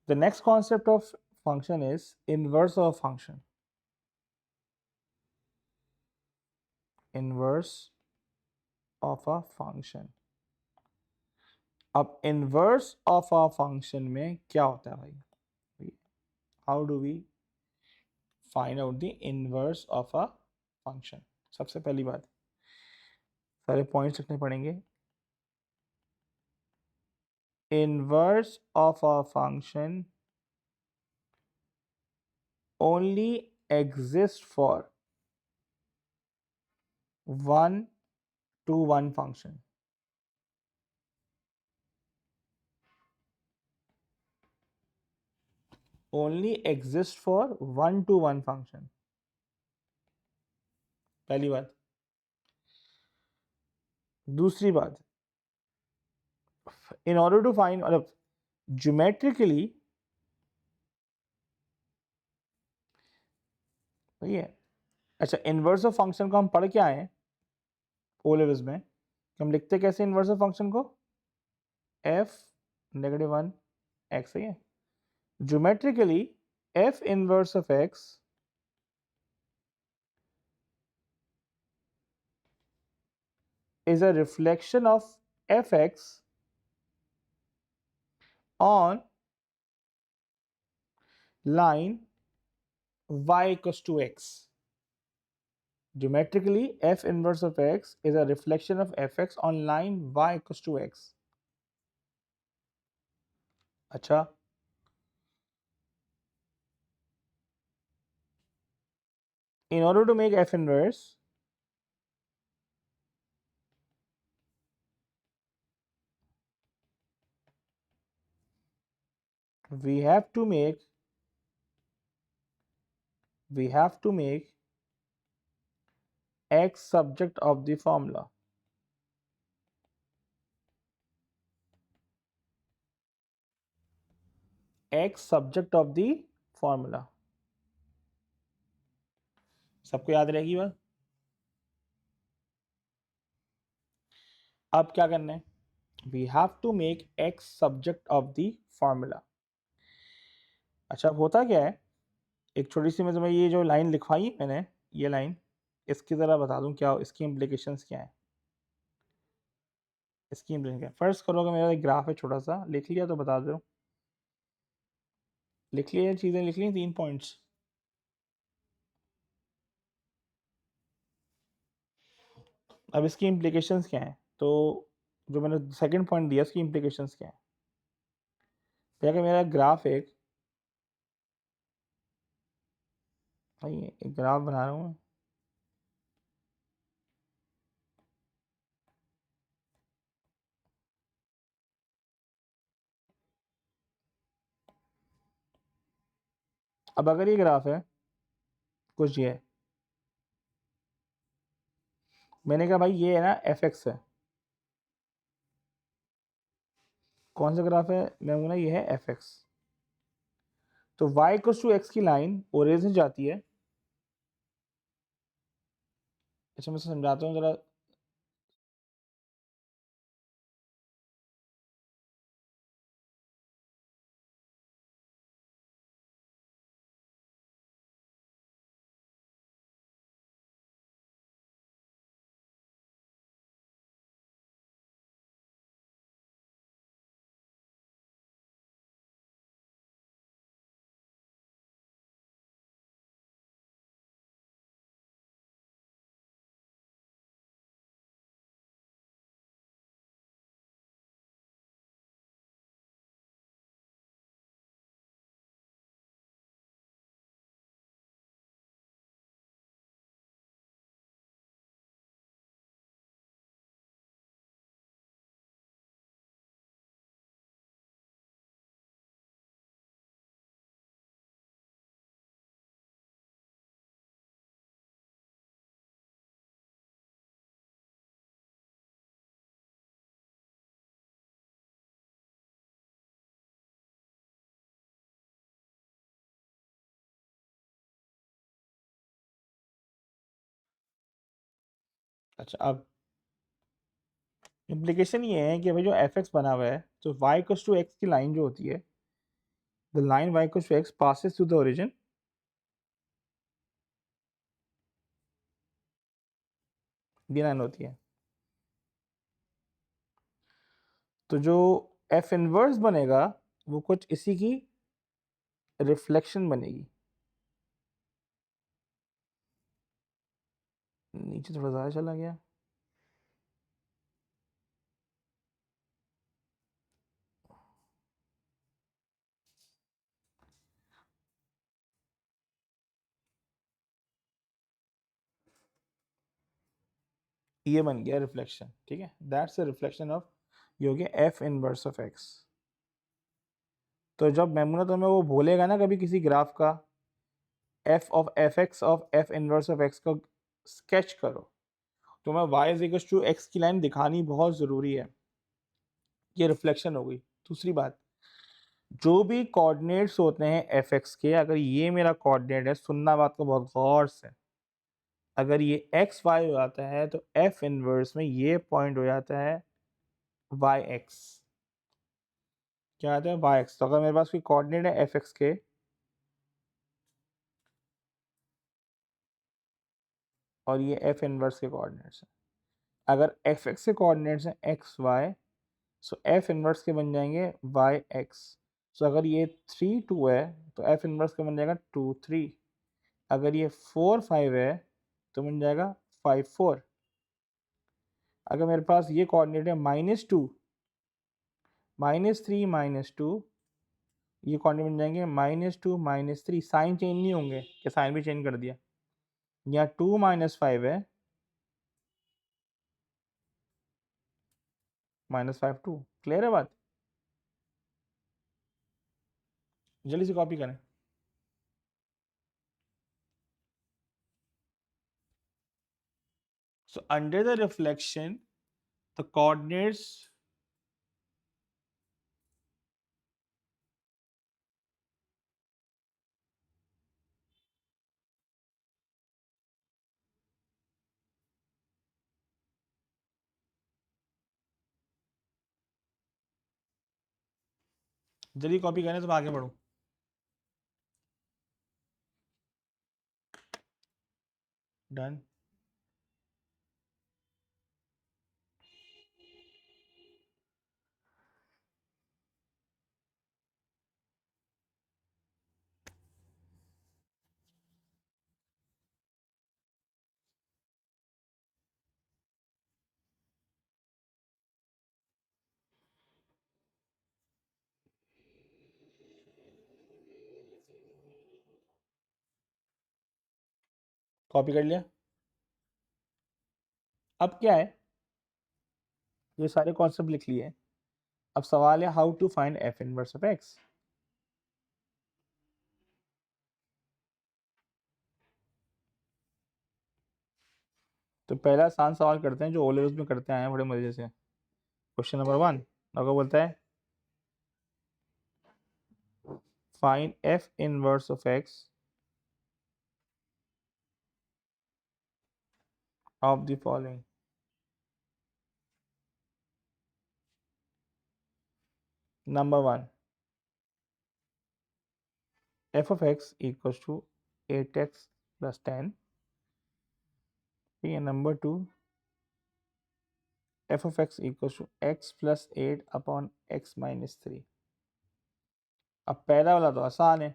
The next concept of function is inverse of function. Inverse of a function. अब inverse of a function में क्या होता है भाई? How do we find out the inverse of a function? सबसे पहली बात, सारे पॉइंट्स लिखने पड़ेंगे. Inverse of a function only exists for 1-to-1 function. Only exists for 1-to-1 function. पहली बात. दूसरी बात, in order to find मतलब geometrically, सही है. अच्छा, इनवर्स ऑफ फंक्शन को हम पढ़ के आए हैं ओ लेवल्स में. हम लिखते कैसे इनवर्स ऑफ फंक्शन को? f -1 x. सही है. Geometrically f inverse of x is a reflection of fx on line y equals to x. Geometrically, f inverse of x is a reflection of fx on line y equals to x. अच्छा, in order to make f inverse, we have to make x subject of the formula. X subject of the formula. सबको याद रहेगी बात. अब क्या करना है? We have to make x subject of the formula. अच्छा, अब होता क्या है, एक छोटी सी मैं ये जो लाइन लिखवाई है मैंने, ये लाइन, इसकी ज़रा बता दूं क्या इसकी इम्प्लीकेशंस क्या है. इसकी इम्प्लीकेशन फर्स्ट करोगे, मेरा एक ग्राफ है छोटा सा, लिख लिया तो बता दो. लिख लिया चीज़ें, लिख ली 3 पॉइंट्स. अब इसकी इम्प्लीकेशंस क्या है, तो जो मैंने सेकंड पॉइंट दिया उसकी इम्प्लीकेशंस क्या है. देखिए मेरा ग्राफ एक ग्राफ बना रहा हूँ. अब अगर ये ग्राफ है कुछ ये है, मैंने कहा भाई ये है ना एफ एक्स है. कौन सा ग्राफ है? मैं बोला ये है एफ एक्स. तो y इक्वल्स टू एक्स की लाइन ओरिजिन से जाती है. अच्छा, मैं समझाता हूँ जरा. अच्छा, अब इम्प्लीकेशन ये है कि भाई जो एफ एक्स बना हुआ है, तो y इक्वल्स टू एक्स की लाइन जो होती है, the line y equals to x passes through the origin, ये लाइन होती है। तो जो f इनवर्स बनेगा वो कुछ इसी की रिफ्लेक्शन बनेगी। नीचे थोड़ा ज़्यादा चला गया। ये बन गया रिफ्लेक्शन, ठीक है। दैट्स अ रिफ्लेक्शन ऑफ, ये हो गया एफ इनवर्स ऑफ एक्स। तो जब मेमूना तुम्हें वो बोलेगा ना कभी किसी ग्राफ का, f of f x of f inverse of x का स्केच करो, तो मैं y is equal to x की लाइन दिखानी बहुत ज़रूरी है। ये रिफ्लेक्शन हो गई। दूसरी बात, जो भी कोऑर्डिनेट्स होते हैं एफ एक्स के, अगर ये मेरा कोऑर्डिनेट है, सुनना बात को बहुत गौर से, अगर ये एक्स वाई हो जाता है तो एफ इनवर्स में ये पॉइंट हो जाता है वाई एक्स। क्या आता है? Y x. तो अगर मेरे पास कोई कोऑर्डिनेट है एफ एक्स के, और ये एफ इनवर्स के कोऑर्डिनेट्स हैं, अगर एफ एक्स के कोऑर्डिनेट्स हैं एक्स वाई, सो एफ इनवर्स के बन जाएंगे वाई एक्स। सो अगर ये 3 2 है तो एफ इनवर्स का बन जाएगा 2 3। अगर ये 4 5 है तो बन जाएगा 5 4। अगर मेरे पास ये कोऑर्डिनेट है -2 -3 -2, ये कोऑर्डिनेट बन जाएंगे -2 -3। साइन चेंज नहीं होंगे, क्या साइन भी चेंज कर दिया? यहाँ 2 -5 है, -5 2। क्लियर है बात? जल्दी से कॉपी करें। So under the reflection, the coordinates जल्दी कॉपी करें तो मैं आगे बढ़ूं। डन। कॉपी कर लिया। अब क्या है, ये सारे कॉन्सेप्ट लिख लिए। अब सवाल है how to find f inverse of x. तो पहला आसान सवाल करते हैं जो ओ लेवल्स में करते आए हैं बड़े मजे से। क्वेश्चन नंबर 1 अगर बोलता है find f inverse of x of the following. Number 1, f of x equals to 8x plus 10। ठीक है। Number 2, f of x equals to x plus 8 upon x minus 3। अब पहला वाला तो आसान है।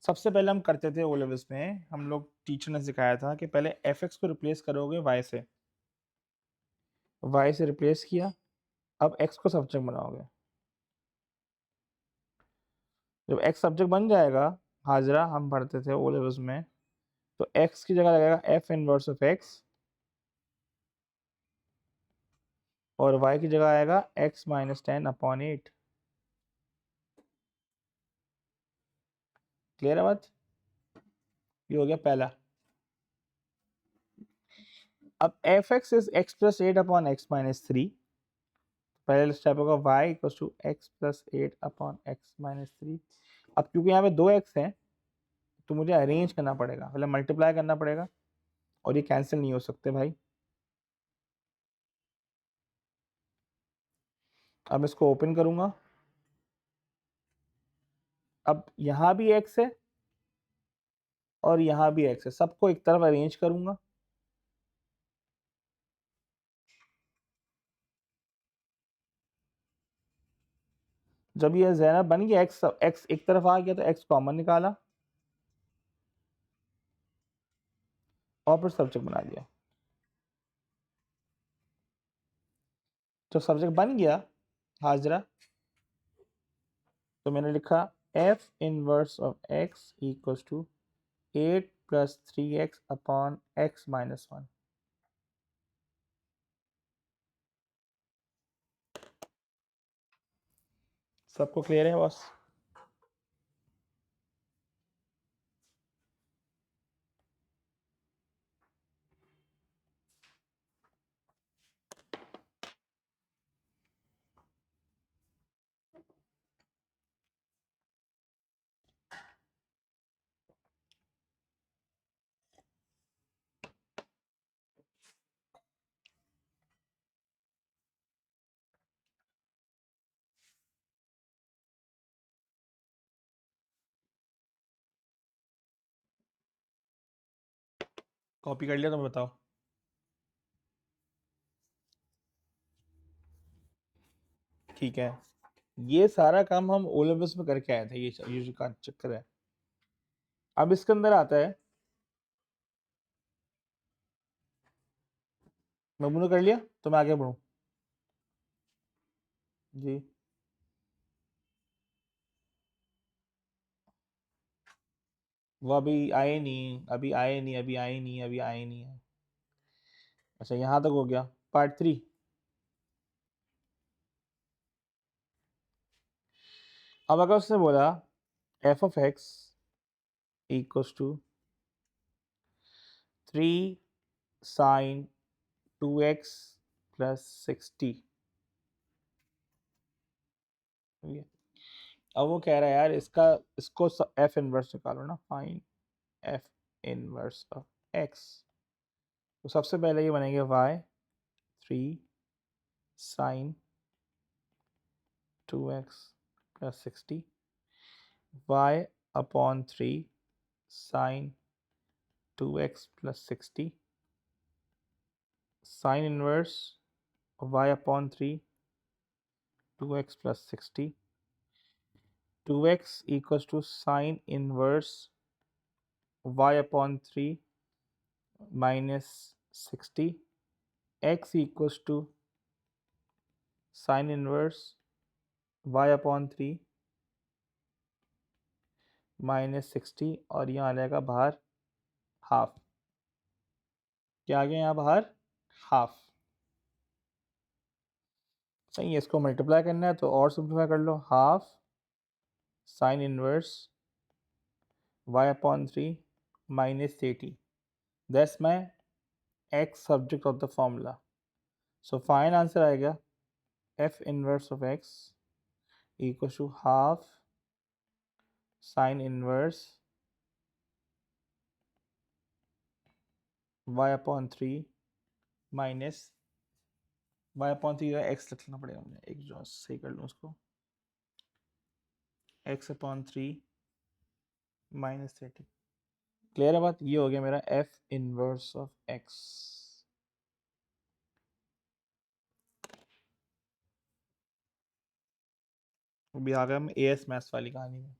सबसे पहले हम करते थे ओ लेवल्स में, हम लोग टीचर ने सिखाया था कि पहले एफ एक्स को रिप्लेस करोगे वाई से, वाई से रिप्लेस किया, अब एक्स को सब्जेक्ट बनाओगे। जब एक्स सब्जेक्ट बन जाएगा, हाजरा हम पढ़ते थे ओ लेवल्स में, तो एक्स की जगह लगेगा एफ इनवर्स ऑफ एक्स, और वाई की जगह आएगा एक्स माइनस 10 अपॉन 8। क्लियर है बात? ये हो गया पहला। अब f x is x plus 8 upon x minus 3। पहले स्टेप होगा y equal to x plus 8 upon x minus 3। अब क्योंकि यहाँ पे 2x हैं तो मुझे अरेंज करना पड़ेगा, पहले मल्टीप्लाई करना पड़ेगा, और ये कैंसिल नहीं हो सकते भाई। अब इसको ओपन करूंगा, अब यहाँ भी x है और यहाँ भी x है, सबको एक तरफ अरेंज करूंगा। जब ये ज़ैनब बन गया, x एक तरफ आ गया तो x कॉमन निकाला और फिर सब्जेक्ट बना दिया। तो सब्जेक्ट बन गया हाजरा, तो मैंने लिखा f inverse of x equals to 8 + 3x upon x - 1। सबको क्लियर है बॉस? कॉपी कर लिया तो बताओ। ठीक है, ये सारा काम हम ओ लेवल्स में करके आए थे, ये जो का चक्कर है। अब इसके अंदर आता है, ममू ने कर लिया तो मैं आगे बढ़ूँ जी। वो अभी आए नहीं, अभी आए नहीं, अभी आए नहीं, अभी आए नहीं है। अच्छा यहाँ तक हो गया पार्ट 3। अब अगर उसने बोला f of x equals to 3 sin 2x + 60। अब वो कह रहा है यार इसको f इनवर्स निकालो ना, fine f inverse of x। तो सबसे पहले ये बनेंगे y 3 sin 2x + 60 y upon 3 sin 2x + 60 sin inverse y upon 3 2x + 60 2x equals to sin inverse y upon 3 minus 60 x equals to sin inverse y upon 3 minus 60 और यहाँ आ जाएगा बाहर half. क्या आ गया यहाँ बाहर? हाफ। सही है, इसको मल्टीप्लाई करना है तो और सिंप्लीफाई कर लो, half sine inverse y upon 3 minus 80। That's my x subject of the formula. So fine answer आएगा f inverse of x equal to half sine inverse y upon 3 minus y upon 3 x लिखना पड़ेगा मुझे, एक जो सही कर लूँ उसको, x अपॉन 3 माइनस 30। क्लियर है बात? ये हो गया मेरा f इनवर्स ऑफ x। अभी आ गया हम AS मैथ्स वाली कहानी में।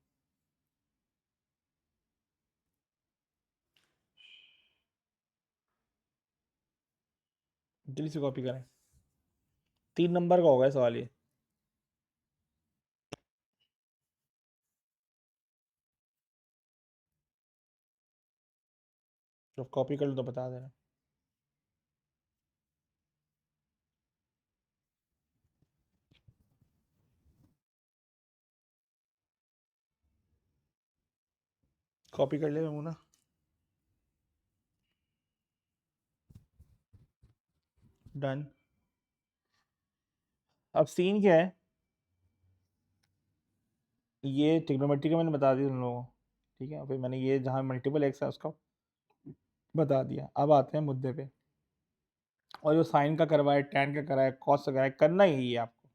जल्दी से कॉपी करें, 3 नंबर का होगा सवाल ये। तो कॉपी कर लो तो बता देना। कॉपी कर ले ना। डन। अब सीन क्या है, ये ट्रिग्नोमेट्री का मैंने बता दिया तुम लोगों को, ठीक है। फिर मैंने ये जहाँ मल्टीपल एक्स है उसका बता दिया। अब आते हैं मुद्दे पे, और जो साइन का करवाए, टैन का कराए, कॉस का कराए, करना ही है आपको।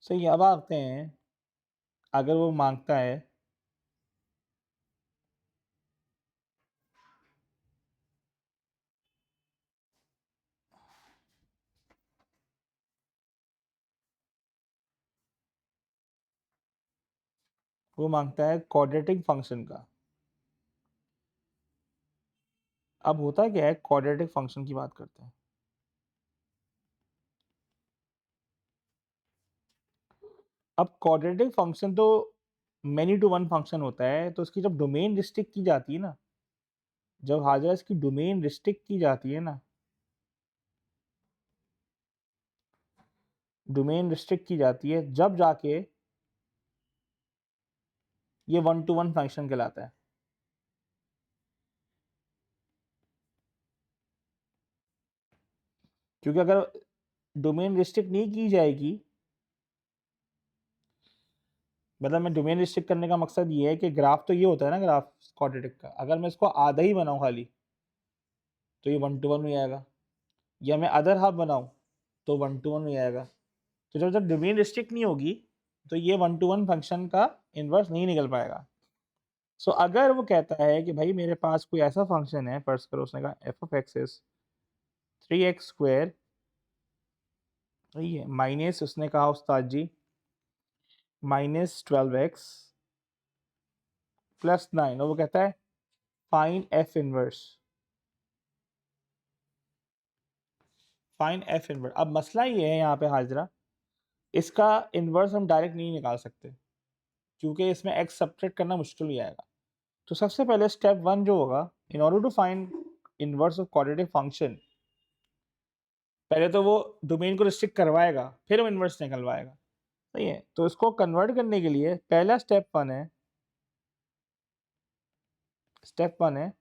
सही है, अब आते हैं अगर वो मांगता है क्वाड्रेटिक फंक्शन का। अब होता क्या है, क्वाड्रेटिक फंक्शन की बात करते हैं। अब क्वाड्रेटिक फंक्शन तो मेनी टू वन फंक्शन होता है, तो उसकी जब डोमेन रिस्ट्रिक्ट की जाती है ना, जब हाजरा इसकी डोमेन रिस्ट्रिक्ट की जाती है ना, डोमेन रिस्ट्रिक्ट की जाती है, जब जाके ये वन टू वन फंक्शन कहलाता है। क्योंकि अगर डोमेन रिस्ट्रिक्ट नहीं की जाएगी, मतलब मैं डोमेन रिस्ट्रिक्ट करने का मकसद ये है कि ग्राफ तो ये होता है ना, ग्राफ क्वाड्रेटिक का, अगर मैं इसको आधा ही बनाऊं खाली तो ये वन टू वन हो जाएगा, या मैं अदर हाफ बनाऊं तो वन टू वन हो जाएगा। तो जब तक डोमेन रिस्ट्रिक्ट नहीं होगी तो ये वन टू वन फंक्शन का इन्वर्स नहीं निकल पाएगा। सो अगर वो कहता है कि भाई मेरे पास कोई ऐसा फंक्शन है, फर्स्ट करो उसने कहा F of x is 3x² सही है, माइनस उसने कहा उस्ताद जी -12x + 9, और वो कहता है find f inverse, find f inverse. अब मसला ये है यहाँ पे हाजरा, इसका इन्वर्स हम डायरेक्ट नहीं निकाल सकते क्योंकि इसमें एक्स सब्ट्रैक्ट करना मुश्किल हो जाएगा। तो सबसे पहले स्टेप वन जो होगा, in order to find inverse of quadratic function, पहले तो वो डोमेन को रिस्ट्रिक्ट करवाएगा, फिर वो इन्वर्स निकलवाएगा, सही है। तो इसको कन्वर्ट करने के लिए पहला स्टेप वन है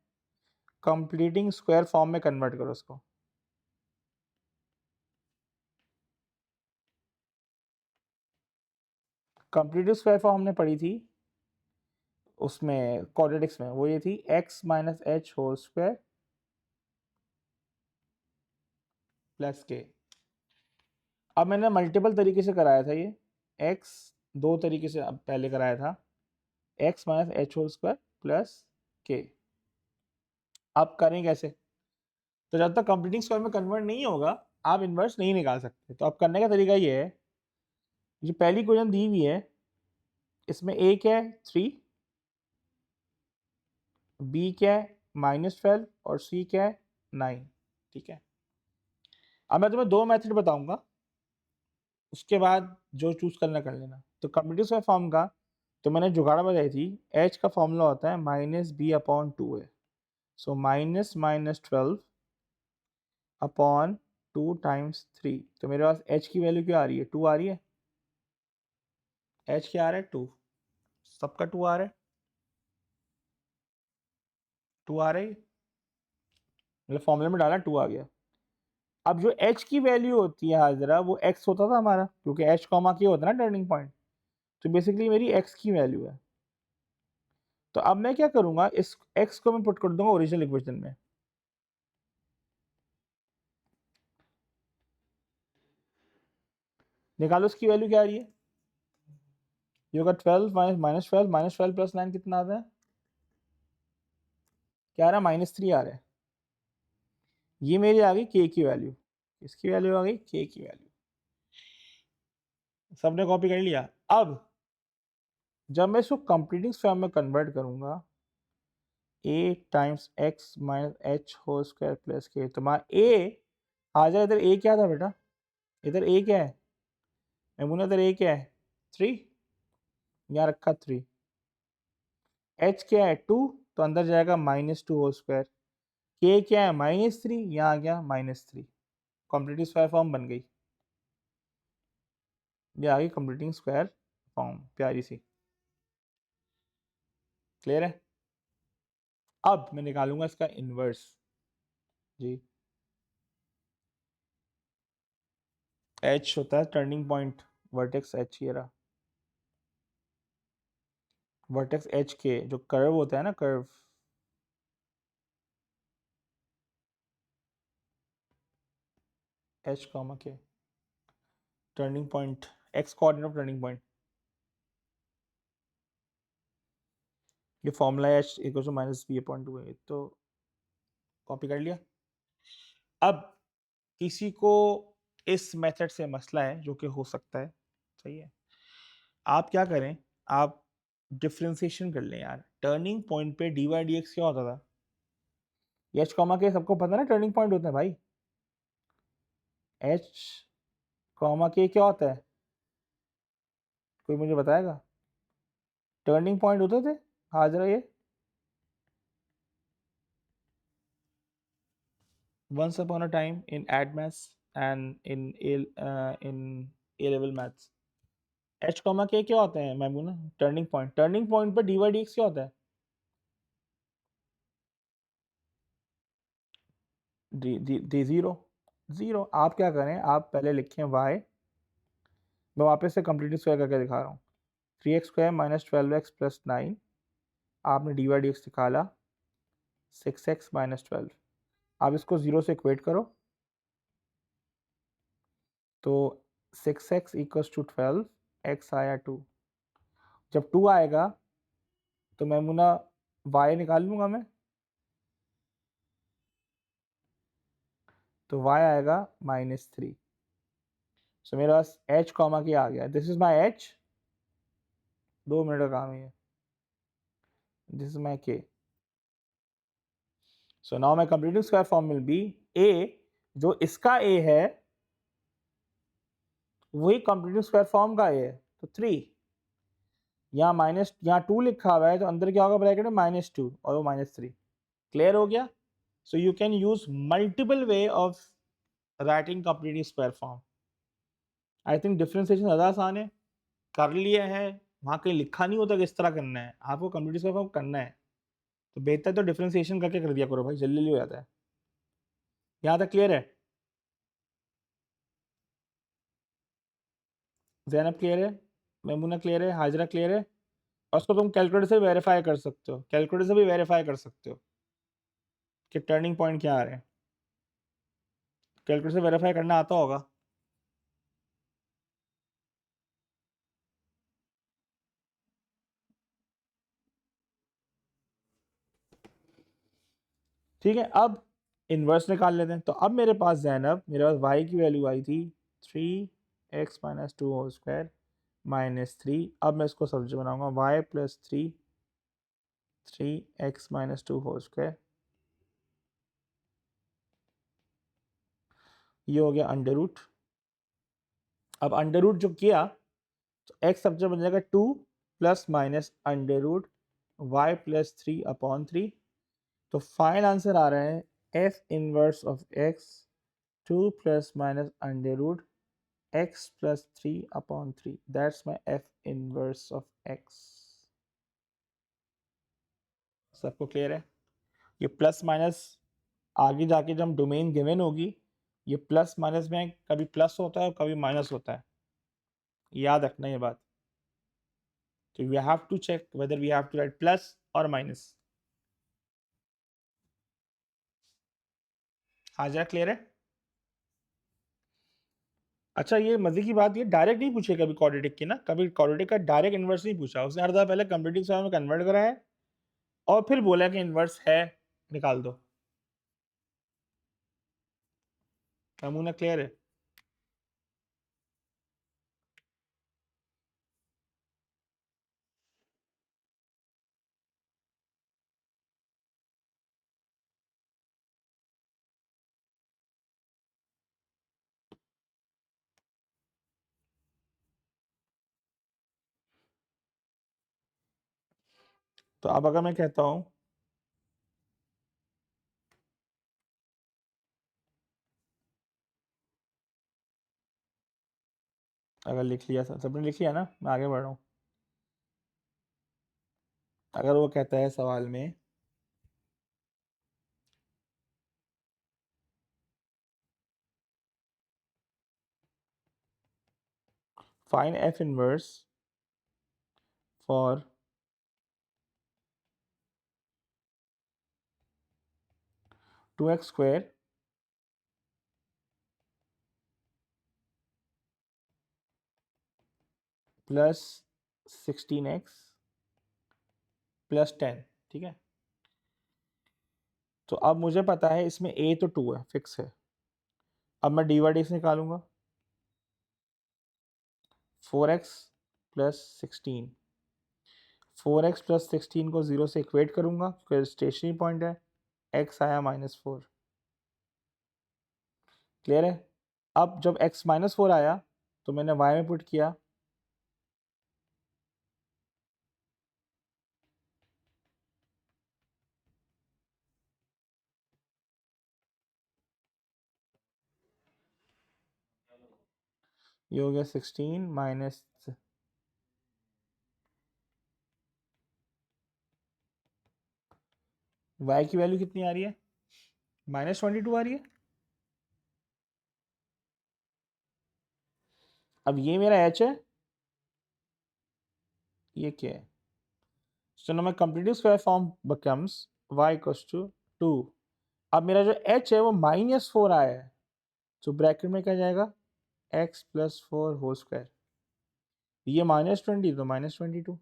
कंप्लीटिंग स्क्वायर फॉर्म में कन्वर्ट करो उसको। कंप्लीटिव स्क्वायर फॉर्म हमने पढ़ी थी उसमें क्वाड्रेटिक्स में, वो ये थी x - h whole square plus k. अब मैंने मल्टीपल तरीके से कराया था ये, x दो तरीके से अब पहले कराया था, x - h whole square plus k. अब करें कैसे, तो जब तक कंप्लीटिंग स्क्वायर में कन्वर्ट नहीं होगा आप इन्वर्स नहीं निकाल सकते। तो अब करने का तरीका ये है, जो पहली क्वेश्चन दी हुई है इसमें a क्या है 3, b क्या है -12 और c क्या है 9, ठीक है। अब मैं तुम्हें दो मेथड बताऊंगा, उसके बाद जो चूज करना कर लेना। तो कंप्लीटिव स्क्वायर फॉर्म का तो मैंने जुगाड़ बताई थी, h का फॉर्मूला होता है -b/2 है। सो -12 अपॉन 2 टाइम्स 3, तो मेरे पास h की वैल्यू क्या आ रही है, 2 आ रही है। h क्या आ रहा है 2, सबका 2 आ रहा है, 2 आ रहा है, मतलब फॉर्मूले में डाला 2 आ गया। अब जो h की वैल्यू होती है हाजरा, वो x होता था हमारा, क्योंकि h कॉमा के होता है ना टर्निंग पॉइंट, तो बेसिकली मेरी x की वैल्यू है। तो अब मैं क्या करूंगा, इस x को मैं पुट कर दूंगा ओरिजिनल इक्वेशन में। निकालो उसकी वैल्यू क्या आ रही है, ये होगा 12 -12 प्लस 9 कितना आता है, क्या आ रहा है -3 आ रहा है। ये मेरी आ गई k की वैल्यू, इसकी वैल्यू आ गई k की वैल्यू, सबने कॉपी कर लिया। अब जब मैं इसको कंप्लीटिंग फॉर्म में कन्वर्ट करूंगा, a times x - h whole square plus k, तो मान a आ जाए, इधर a क्या था बेटा, इधर a क्या है मैमूना, इधर a क्या है 3, यहाँ रखा 3, h क्या है 2, तो अंदर जाएगा -2 होल स्क्वायर, k क्या है -3, यहाँ आ गया -3, कंप्लीटिंग स्क्वायर फॉर्म बन गई। ये आ गई कंप्लीटिंग स्क्वायर फॉर्म, प्यारी सी, क्लियर है। अब मैं निकालूंगा इसका इनवर्स जी। h होता है टर्निंग पॉइंट, वर्टेक्स h ये रहा, वर्टेक्स h के जो कर्व होता है ना, curve h comma k, turning point x coordinate of turning point, ये फॉर्मूला है h equal to minus b upon 2 है, तो कॉपी कर लिया। अब किसी को इस मेथड से मसला है जो कि हो सकता है, सही है, आप क्या करें, आप डिफ्रेंसिएशन कर लें यार। टर्निंग पॉइंट पे dy dx क्या होता था, h कॉमा के सबको पता है ना टर्निंग पॉइंट होता है भाई, h कॉमा के क्या होता है, कोई मुझे बताएगा, टर्निंग पॉइंट होते थे, हाजिर ये once upon a time in ad maths and in A level maths, h comma के क्या होते हैं मैमूना, टर्निंग पॉइंट पर dy dx क्या होता है, डी जीरो, जीरो। आप क्या करें, आप पहले लिखें y, मैं वापस से कंप्लीट स्क्वायर करके दिखा रहा हूँ, 3x² माइनस 12x प्लस 9, आपने डी वाई डी एक्स निकाला 6x माइनस 12, आप इसको 0 से इक्वेट करो, तो 6x इक्वल्स टू 12, x आया 2, जब 2 आएगा तो मैं मुना y निकाल लूँगा मैं, तो y आएगा -3। सो मेरे पास h कॉमा के आ गया, this is my h, 2 minute का काम है, this is my k। So now my completing square form will be a, जो इसका a है वही कंप्लीटिंग स्क्वायर फॉर्म का a है, तो 3, यहाँ माइनस, यहाँ 2 लिखा हुआ है तो अंदर क्या होगा ब्रैकेट में, -2 और वो -3। क्लियर हो गया। So you can use multiple way of writing completing square form. I think differentiation ज़्यादा आसान है, कर लिया है, वहाँ कहीं लिखा नहीं होता कि इस तरह करना है, आपको कंप्लीटिंग स्क्वायर फॉर्म करना है तो बेहतर तो डिफरेंशिएशन करके कर दिया करो भाई, जल्दी जल्दी हो जाता है। यहाँ तक क्लियर है, जैनब क्लियर है, मेमूना क्लियर है, हाजरा क्लियर है, और उसको तुम कैलकुलेटर से वेरीफाई कर सकते हो, कैलकुलेटर से भी वेरीफाई कर सकते हो कि टर्निंग पॉइंट क्या आ रहे हैं, कैलकुलेटर से वेरीफाई करना आता होगा। ठीक है, अब इन्वर्स निकाल लेते हैं। तो अब मेरे पास जैनब, मेरे पास y की वैल्यू आई थी 3x माइनस 2 होल स्क्वायर -3, अब मैं इसको सब्जी बनाऊंगा y plus 3x minus 2 whole square, ये हो गया अंडर रूट। अब अंडर रूट जो किया तो x सब्जेक्ट बन जाएगा 2 plus minus under root y plus 3/3, तो फाइनल आंसर आ रहा है f inverse of x 2 plus minus under root x plus 3/3, that's my f inverse of x। सबको क्लियर है, ये प्लस माइनस आगे जाके जब डोमेन गिवन होगी, ये प्लस माइनस में कभी प्लस होता है और कभी माइनस होता है, याद रखना ये बात। तो we have to check whether we have to write plus और माइनस। हाजरा क्लियर है। अच्छा, ये मजे की बात, ये डायरेक्ट नहीं पूछे कभी क्वाड्रेटिक की ना, कभी क्वाड्रेटिक का डायरेक्ट इन्वर्स नहीं पूछा, उसने हर दफा पहले कंप्लीटिंग स्क्वायर में कन्वर्ट करा है और फिर बोला कि इन्वर्स है, निकाल दो। नमूना क्लियर है। तो अब अगर मैं कहता हूं, अगर लिख लिया, सबने लिख लिया ना, मैं आगे बढ़ रहा हूँ। अगर वो कहता है सवाल में find f inverse for 2x square plus 16x plus 10, ठीक है। तो अब मुझे पता है इसमें a तो 2 है, फिक्स है। अब मैं डी वाई डी निकालूंगा, 4x प्लस 16, 4x प्लस 16 को 0 से इक्वेट करूंगा, फिर स्टेशनरी पॉइंट है, x आया -4। क्लियर है। अब जब x -4 आया तो मैंने y में पुट किया, ये हो गया 16 माइनस, y की वैल्यू कितनी आ रही है, -22 आ रही है। अब ये मेरा h है, ये क्या है, so now my completed square form becomes y equals to 2। अब मेरा जो h है वो -4 आया है, तो ब्रैकेट में क्या जाएगा, x प्लस 4 होल स्क्वायर, ये -20 तो -22।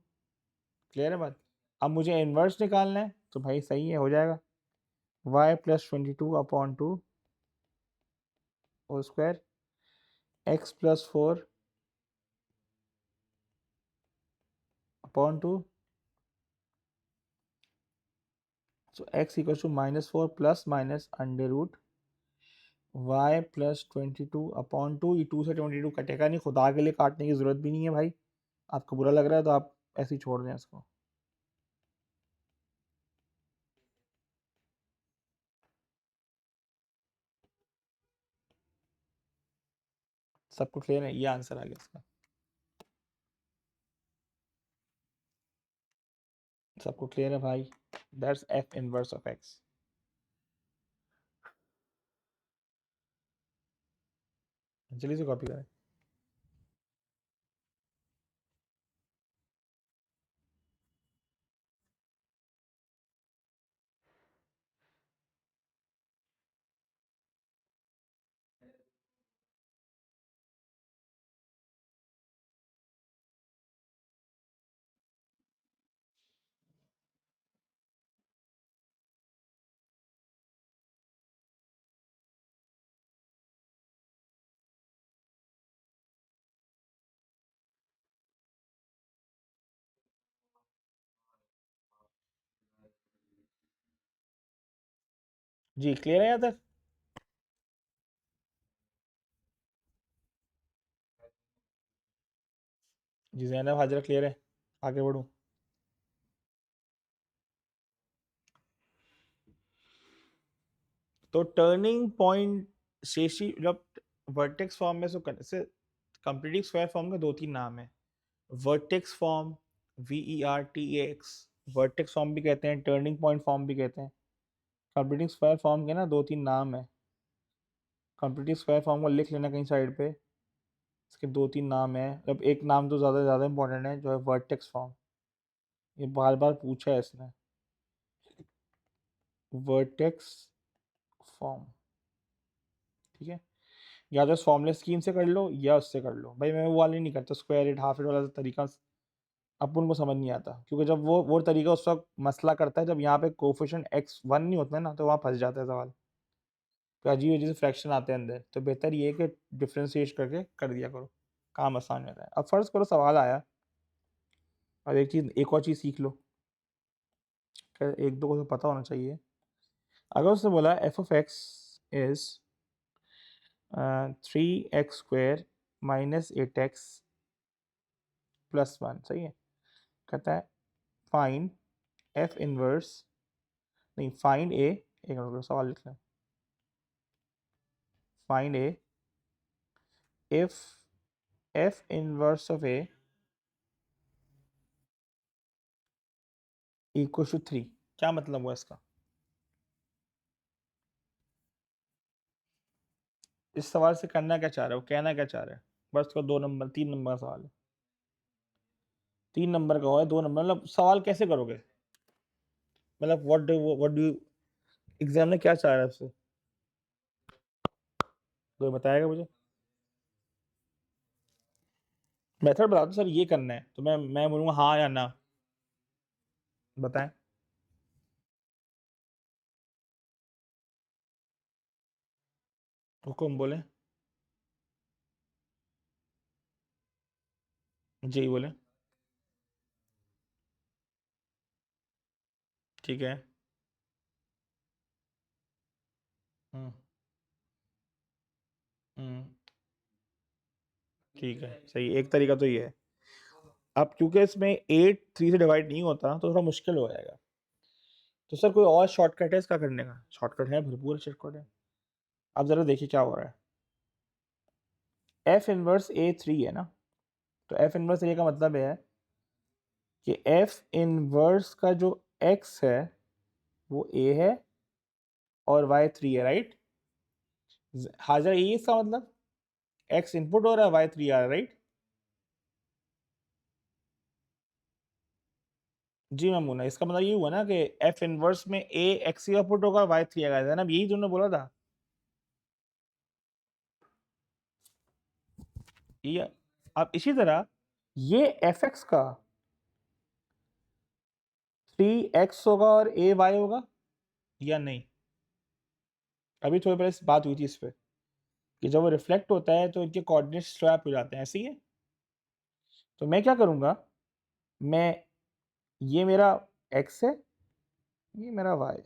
क्लियर है बात। अब मुझे इन्वर्स निकालना है, तो भाई सही है, हो जाएगा y plus 22/2 whole square, x plus 4/2, so x equals to -4 plus minus under root y plus 22/2। ये 2 से 22 कटेगा नहीं, खुदा के लिए काटने की जरूरत भी नहीं है भाई। आपको बुरा लग रहा है तो आप ऐसे ही छोड़ दें इसको। सबको क्लियर है, ये आंसर आ गया इसका। सबको क्लियर है भाई, that's f inverse of x। जल्दी से कॉपी करें। जी क्लियर है यहाँ तक। जी जैनब हाजरा क्लियर है, आगे बढ़ूँ। तो टर्निंग पॉइंट शेषी जब वर्टेक्स फॉर्म में, से कंप्लीटिंग स्क्वायर फॉर्म के दो तीन नाम है, vertex form, VERTEX, vertex form भी कहते हैं, टर्निंग पॉइंट फॉर्म भी कहते हैं। कंप्लीटिंग स्क्वायर फॉर्म के ना दो तीन नाम है, कंप्लीटिंग स्क्वायर फॉर्म को लिख लेना कहीं साइड पे, इसके दो तीन नाम है। अब एक नाम तो ज़्यादा ज़्यादा इंपॉर्टेंट है, जो है वर्टेक्स फॉर्म, ये बार बार पूछा है इसने, वर्टेक्स फॉर्म, ठीक है। या तो फॉर्मूले स्कीम से कर लो या उससे कर लो भाई, मैं वो वाले नहीं करता, स्क्वायर इट हाफ इट वाला तरीका अपन को समझ नहीं आता, क्योंकि जब वो तरीका उस वक्त मसला करता है जब यहाँ पे कोफिशिएंट x1 नहीं होता है ना, तो वहाँ फंस जाता है सवाल, तो अजीब अजीब से फ्रैक्शन आते हैं अंदर। तो बेहतर ये है कि डिफ्रेंशिएट करके कर दिया करो, काम आसान रहता है। अब फर्ज करो सवाल आया, और एक और चीज़ सीख लो, एक दो को तो पता होना चाहिए। अगर उसने बोला f(x) is 3x² minus 8x plus 1, सही है। कहता है फाइंड f इनवर्स, नहीं फाइंड a, एक मिनट सवाल लिख लें, find a if f inverse of a equal to 3। क्या मतलब हुआ इसका, इस सवाल से करना क्या चाह रहे हो, कहना क्या चाह रहे हैं। बस उसका 2 नंबर 3 नंबर का सवाल है, 3 नंबर का है, 2 नंबर, मतलब सवाल कैसे करोगे, मतलब व्हाट डू एग्जाम में क्या चाह रहा है आपसे, कोई बताएगा मुझे। मेथड बता दो सर, ये करना है तो मैं बोलूँगा हाँ या ना। बताएं। हुक्म बोले। जी बोले। ठीक है। हम्म। हम्म। ठीक है, सही, एक तरीका तो ये है। अब क्योंकि इसमें 8 3 से डिवाइड नहीं होता तो थोड़ा मुश्किल हो जाएगा। तो सर कोई और शॉर्टकट है इसका करने का? शॉर्टकट है, भरपूर शॉर्टकट है। अब जरा देखिए क्या हो रहा है। एफ इनवर्स ए 3 है ना, तो एफ इनवर्स ए का मतलब है कि एफ इनवर्स का जो एक्स है वो ए है और वाई 3 है, राइट। हाजिर ये इसका मतलब एक्स इनपुट हो रहा है, वाई 3 आ रहा है, राइट। जी मामूना, इसका मतलब ये हुआ ना कि एफ इनवर्स में ए एक्स का पुट होगा, वाई 3 आएगा, है ना, यही तुमने बोला था। ये अब इसी तरह ये एफ एक्स का 3x होगा और ए वाई होगा या नहीं। अभी थोड़ी पहले बात हुई थी इस पे कि जब वो रिफ्लेक्ट होता है तो इनके कोऑर्डिनेट स्वैप हो जाते हैं, ऐसे ही है। तो मैं क्या करूंगा, मैं, ये मेरा x है, ये मेरा y,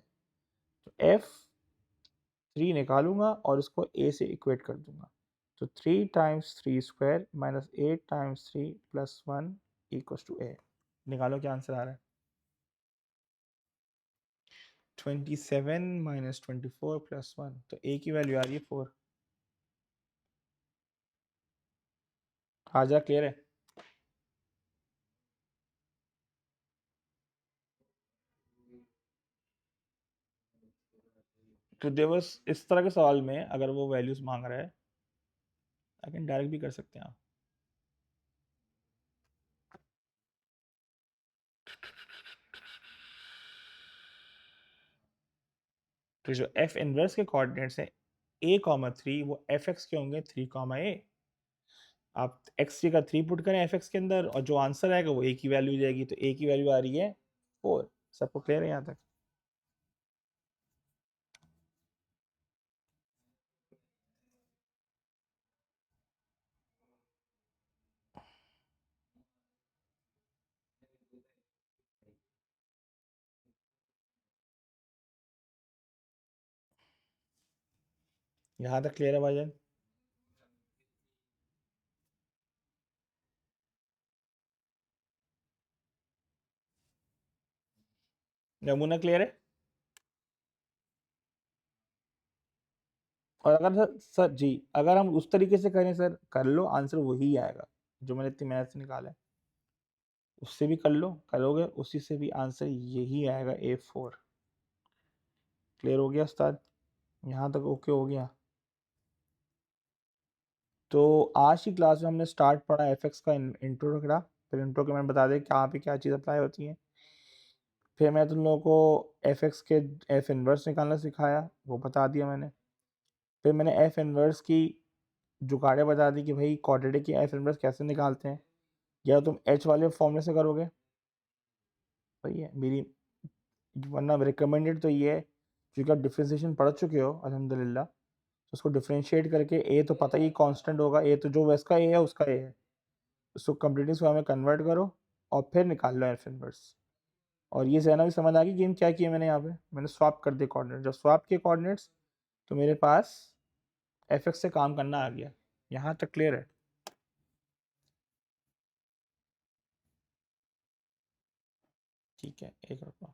तो f3 निकालूंगा और उसको a से इक्वेट कर दूंगा। तो 3 × 3² - 8 × 3 + 1 = a। निकालो क्या आंसर आ रहा है। 27 - 24 + 1, तो a की वैल्यू आ रही है 4। हाजरा क्लियर है। तो देवस इस तरह के सवाल में अगर वो वैल्यूज मांग रहा है, आई कैन डायरेक्ट भी कर सकते हैं आप। तो जो एफ इनवर्स के कोऑर्डिनेट्स है a, 3, वो एफ एक्स के होंगे 3, a। आप एक्स का 3 पुट करें एफ एक्स के अंदर और जो आंसर आएगा वो a की वैल्यू जाएगी, तो a की वैल्यू आ रही है 4। सबको क्लियर है यहाँ तक? यहाँ तक क्लियर है भाईजान? नमूना क्लियर है? और अगर सर जी, अगर हम उस तरीके से करें सर, कर लो, आंसर वही आएगा जो मैंने इतनी मेहनत से निकाला है। उससे भी कर लो, करोगे उसी से भी आंसर यही आएगा, A4। क्लियर हो गया उस्ताद? यहाँ तक ओके हो गया? तो आज की क्लास में हमने स्टार्ट पढ़ा एफ एक्स का इंट्रो रखा, फिर इंट्रो के मैंने बता दिया कहाँ पे क्या चीज़ अप्लाई होती है। फिर मैं तुम लोगों को एफ एक्स के एफ इनवर्स निकालना सिखाया, वो बता दिया मैंने। फिर मैंने एफ इनवर्स की जुगाड़े बता दी कि भाई क्वाड्रेटिक की एफ इनवर्स कैसे निकालते हैं, या तुम एच वाले फॉर्मूले से करोगे, सही है मेरी। वरना रिकमेंडेड तो ये है, क्योंकि आप डिफ्रेंशिएशन पढ़ चुके हो अल्हम्दुलिल्लाह, तो उसको डिफ्रेंशिएट करके ए तो पता ही कांस्टेंट होगा, ए तो जो इसका ए है उसका ए है, उसको कंप्लीटनेस फॉर्म में कन्वर्ट करो और फिर निकाल लो एफ इनवर्स। और ये सहना भी समझ आ गई गेम क्या किया मैंने यहाँ पे, मैंने स्वैप कर दिए कोऑर्डिनेट। जब स्वैप किए कोऑर्डिनेट्स तो मेरे पास एफ एक्स से काम करना आ गया। यहाँ तक क्लियर है? ठीक है, एक रुपया।